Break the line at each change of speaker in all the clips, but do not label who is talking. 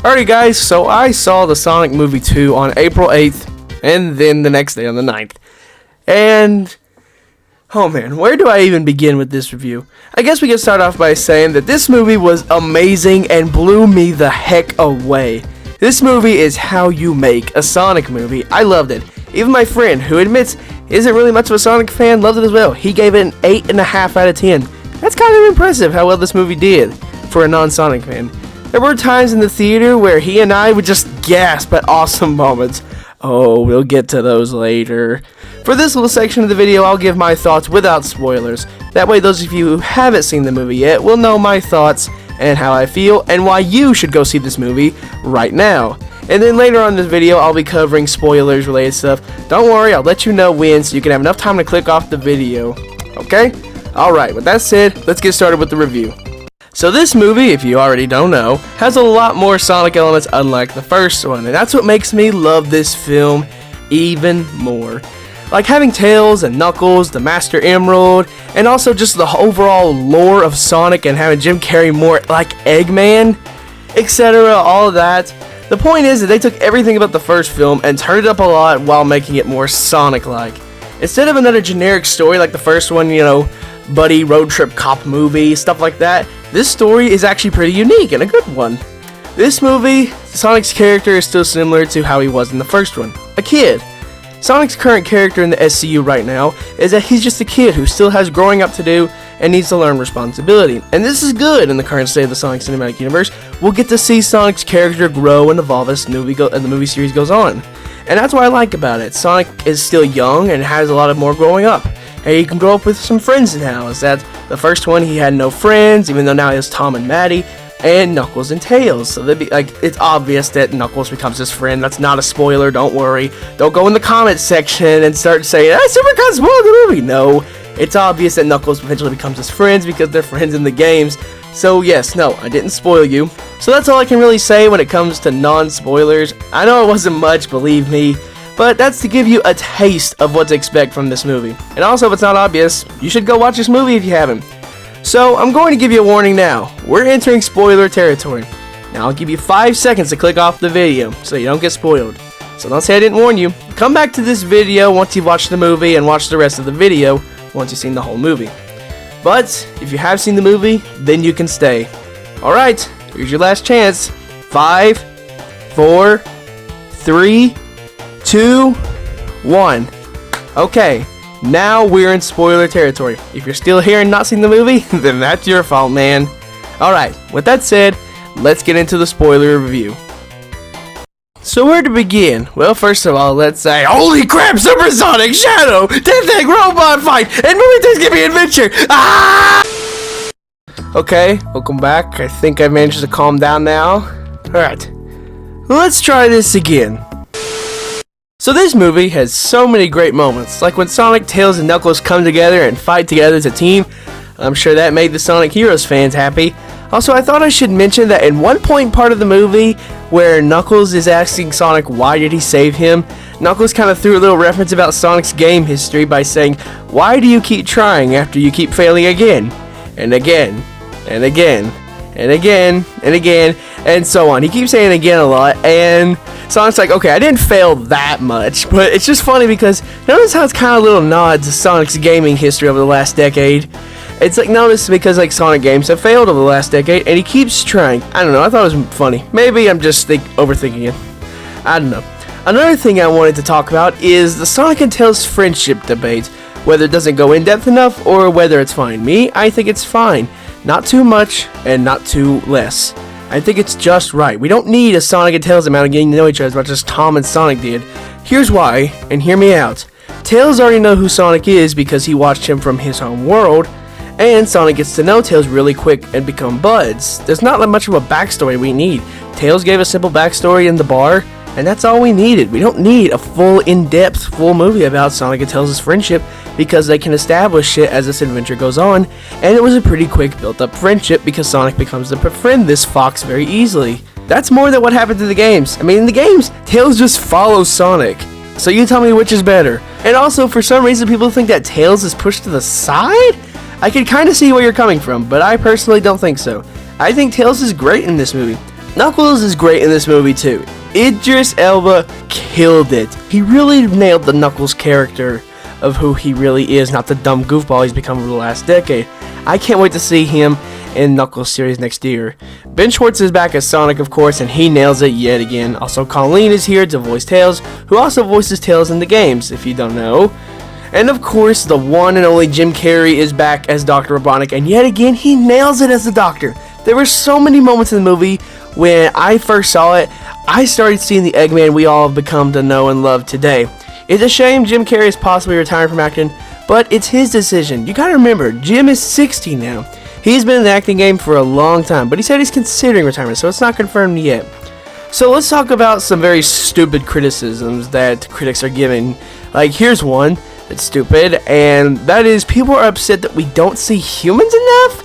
Alright guys, so I saw the Sonic movie 2 on April 8th, and then the next day on the 9th. And, oh man, where do I even begin with this review? I guess we can start off by saying that this movie was amazing and blew me the heck away. This movie is how you make a Sonic movie. I loved it. Even my friend, who admits isn't really much of a Sonic fan, loved it as well. He gave it an 8.5 out of 10. That's kind of impressive how well this movie did for a non-Sonic fan. There were times in the theater where he and I would just gasp at awesome moments. Oh, we'll get to those later. For this little section of the video, I'll give my thoughts without spoilers. That way those of you who haven't seen the movie yet will know my thoughts and how I feel and why you should go see this movie right now. And then later on in this video, I'll be covering spoilers related stuff. Don't worry, I'll let you know when so you can have enough time to click off the video. Okay? Alright, with that said, let's get started with the review. So this movie, if you already don't know, has a lot more Sonic elements unlike the first one, and that's what makes me love this film even more. Like having Tails and Knuckles, the Master Emerald, and also just the overall lore of Sonic and having Jim Carrey more like Eggman, etc., all of that. The point is that they took everything about the first film and turned it up a lot while making it more Sonic-like. Instead of another generic story like the first one, you know, buddy road trip cop movie, stuff like that, this story is actually pretty unique and a good one. This movie, Sonic's character is still similar to how he was in the first one, a kid. Sonic's current character in the SCU right now is that he's just a kid who still has growing up to do and needs to learn responsibility. And this is good in the current state of the Sonic Cinematic Universe. We'll get to see Sonic's character grow and evolve as the movie series goes on. And that's what I like about it. Sonic is still young and has a lot of more growing up. And he can grow up with some friends now. Is that the first one he had no friends, even though now he has Tom and Maddie, and Knuckles and Tails. So they'd be like, it's obvious that Knuckles becomes his friend. That's not a spoiler, don't worry. Don't go in the comments section and start saying, I super got spoiled the movie. No, it's obvious that Knuckles eventually becomes his friends because they're friends in the games. So yes, no, I didn't spoil you. So that's all I can really say when it comes to non-spoilers. I know it wasn't much, believe me, but that's to give you a taste of what to expect from this movie. And also, if it's not obvious, you should go watch this movie if you haven't. So, I'm going to give you a warning now. We're entering spoiler territory. Now, I'll give you 5 seconds to click off the video so you don't get spoiled. So don't say I didn't warn you. Come back to this video once you've watched the movie and watch the rest of the video once you've seen the whole movie. But, if you have seen the movie, then you can stay. Alright, here's your last chance. 5, 4, 3, 2, 1. Okay, now we're in spoiler territory. If you're still here and not seen the movie, then that's your fault, man. Alright, with that said, let's get into the spoiler review. So where to begin? Well, first of all, let's say, holy crap, Super Sonic, Shadow, Tank Robot Fight, and Movie Thanksgiving Adventure! Ah! Okay, welcome back. I think I managed to calm down now. Alright, let's try this again. So this movie has so many great moments, like when Sonic, Tails, and Knuckles come together and fight together as a team. I'm sure that made the Sonic Heroes fans happy. Also, I thought I should mention that in one point part of the movie where Knuckles is asking Sonic why did he save him, Knuckles kind of threw a little reference about Sonic's game history by saying, why do you keep trying after you keep failing again, and again, and again, and again, and again, and so on. He keeps saying again a lot, and Sonic's like, okay, I didn't fail that much, but it's just funny because notice how it's kind of a little nod to Sonic's gaming history over the last decade. It's like, notice because like Sonic games have failed over the last decade, and he keeps trying. I don't know, I thought it was funny. Maybe I'm just overthinking it. I don't know. Another thing I wanted to talk about is the Sonic and Tails friendship debate. Whether it doesn't go in depth enough or whether it's fine. Me, I think it's fine. Not too much and not too less. I think it's just right. We don't need a Sonic and Tails amount of getting to know each other as much as Tom and Sonic did. Here's why, and hear me out. Tails already know who Sonic is because he watched him from his home world, and Sonic gets to know Tails really quick and become buds. There's not that much of a backstory we need. Tails gave a simple backstory in the bar, and that's all we needed. We don't need a full, in-depth, full movie about Sonic and Tails' friendship because they can establish it as this adventure goes on, and it was a pretty quick built-up friendship because Sonic becomes to befriend this fox very easily. That's more than what happened in the games. I mean, in the games, Tails just follows Sonic. So you tell me which is better. And also, for some reason, people think that Tails is pushed to the side? I can kind of see where you're coming from, but I personally don't think so. I think Tails is great in this movie. Knuckles is great in this movie too. Idris Elba killed it. He really nailed the Knuckles character of who he really is, not the dumb goofball he's become over the last decade. I can't wait to see him in Knuckles series next year. Ben Schwartz is back as Sonic, of course, and he nails it yet again. Also, Colleen is here to voice Tails, who also voices Tails in the games, if you don't know. And of course, the one and only Jim Carrey is back as Dr. Robotnik, and yet again, he nails it as the Doctor. There were so many moments in the movie when I first saw it, I started seeing the Eggman we all have become to know and love today. It's a shame Jim Carrey is possibly retiring from acting, but it's his decision. You gotta remember, Jim is 60 now. He's been in the acting game for a long time, but he said he's considering retirement, so it's not confirmed yet. So let's talk about some very stupid criticisms that critics are giving. Like, here's one that's stupid, and that is people are upset that we don't see humans enough.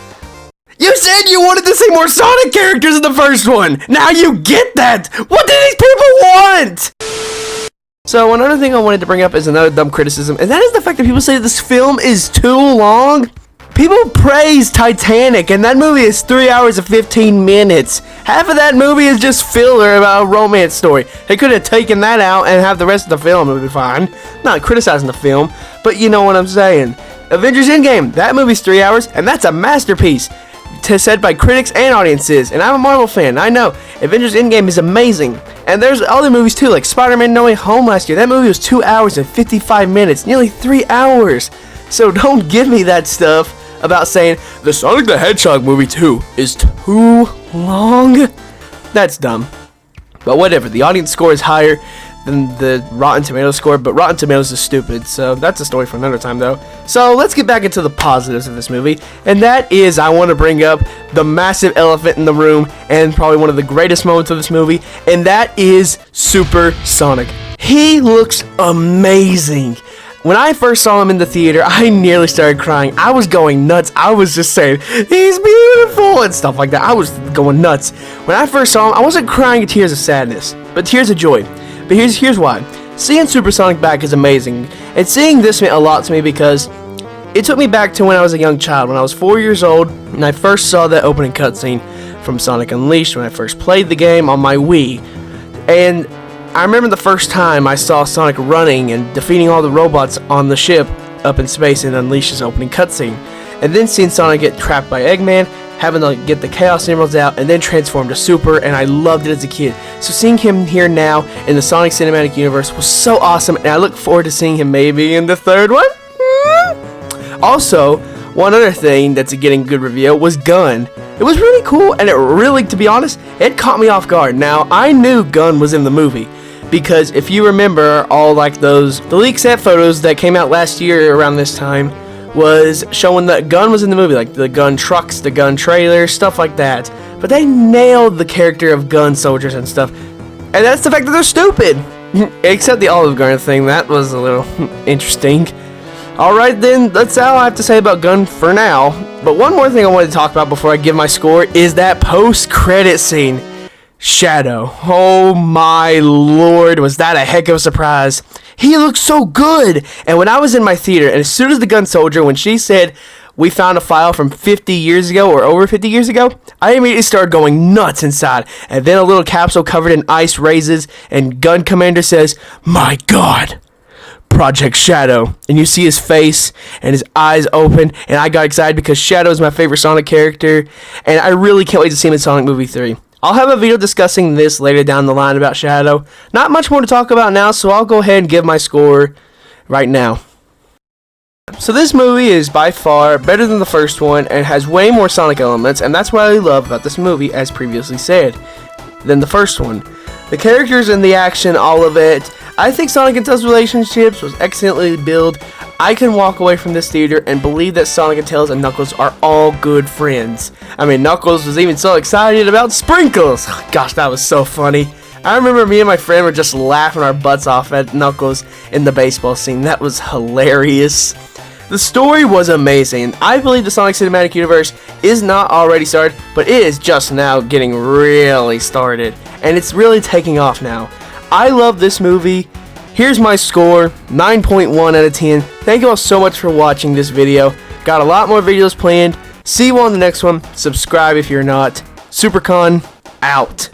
You said you wanted to see more Sonic characters in the first one! Now you get that! What do these people want? So another thing I wanted to bring up is another dumb criticism, and that is the fact that people say this film is too long. People praise Titanic, and that movie is 3 hours and 15 minutes. Half of that movie is just filler about a romance story. They could have taken that out and have the rest of the film, it would be fine. Not criticizing the film, but you know what I'm saying. Avengers Endgame, that movie's 3 hours, and that's a masterpiece. Said by critics and audiences, and I'm a Marvel fan, I know. Avengers Endgame is amazing. And there's other movies too, like Spider-Man No Way Home last year. That movie was 2 hours and 55 minutes, nearly 3 hours. So don't give me that stuff about saying the Sonic the Hedgehog movie 2 is too long. That's dumb. But whatever, the audience score is higher than the Rotten Tomatoes score, but Rotten Tomatoes is stupid, so that's a story for another time though. So let's get back into the positives of this movie, and that is I want to bring up the massive elephant in the room and probably one of the greatest moments of this movie, and that is Super Sonic. He looks amazing. When I first saw him in the theater, I nearly started crying. I was going nuts. I was just saying, he's beautiful and stuff like that. I was going nuts. When I first saw him, I wasn't crying tears of sadness, but tears of joy. But here's why. Seeing Super Sonic back is amazing, and seeing this meant a lot to me because it took me back to when I was a young child, when I was 4 years old, and I first saw that opening cutscene from Sonic Unleashed when I first played the game on my Wii. And I remember the first time I saw Sonic running and defeating all the robots on the ship up in space in Unleashed's opening cutscene, and then seeing Sonic get trapped by Eggman, having to get the Chaos Emeralds out, and then transform to Super, and I loved it as a kid. So seeing him here now in the Sonic Cinematic Universe was so awesome, and I look forward to seeing him maybe in the third one. Also, one other thing that's getting good review was Gun. It was really cool, and it really, to be honest, it caught me off guard. Now, I knew Gun was in the movie, because if you remember all like the leak set photos that came out last year around this time, was showing that Gun was in the movie, like the Gun trucks, the Gun trailers, stuff like that. But they nailed the character of Gun soldiers and stuff. And that's the fact that they're stupid. Except the Olive Garden thing, that was a little interesting. Alright then, that's all I have to say about Gun for now. But one more thing I wanted to talk about before I give my score is that post-credit scene. Shadow. Oh my lord, was that a heck of a surprise. He looked so good. And when I was in my theater, and as soon as the Gun soldier, when she said, we found a file from 50 years ago or over 50 years ago, I immediately started going nuts inside. And then a little capsule covered in ice raises, and Gun Commander says, my god, Project Shadow. And you see his face and his eyes open, and I got excited because Shadow is my favorite Sonic character, and I really can't wait to see him in Sonic Movie 3. I'll have a video discussing this later down the line about Shadow. Not much more to talk about now, so I'll go ahead and give my score right now. So this movie is by far better than the first one and has way more Sonic elements, and that's what I love about this movie, as previously said, than the first one. The characters and the action, all of it. I think Sonic and Tails' relationships was excellently built. I can walk away from this theater and believe that Sonic and Tails and Knuckles are all good friends. I mean, Knuckles was even so excited about sprinkles. Gosh, that was so funny. I remember me and my friend were just laughing our butts off at Knuckles in the baseball scene. That was hilarious. The story was amazing. I believe the Sonic Cinematic Universe is not already started, but it is just now getting really started. And it's really taking off now. I love this movie. Here's my score, 9.1 out of 10. Thank you all so much for watching this video. Got a lot more videos planned. See you on the next one. Subscribe if you're not. SuperCon, out.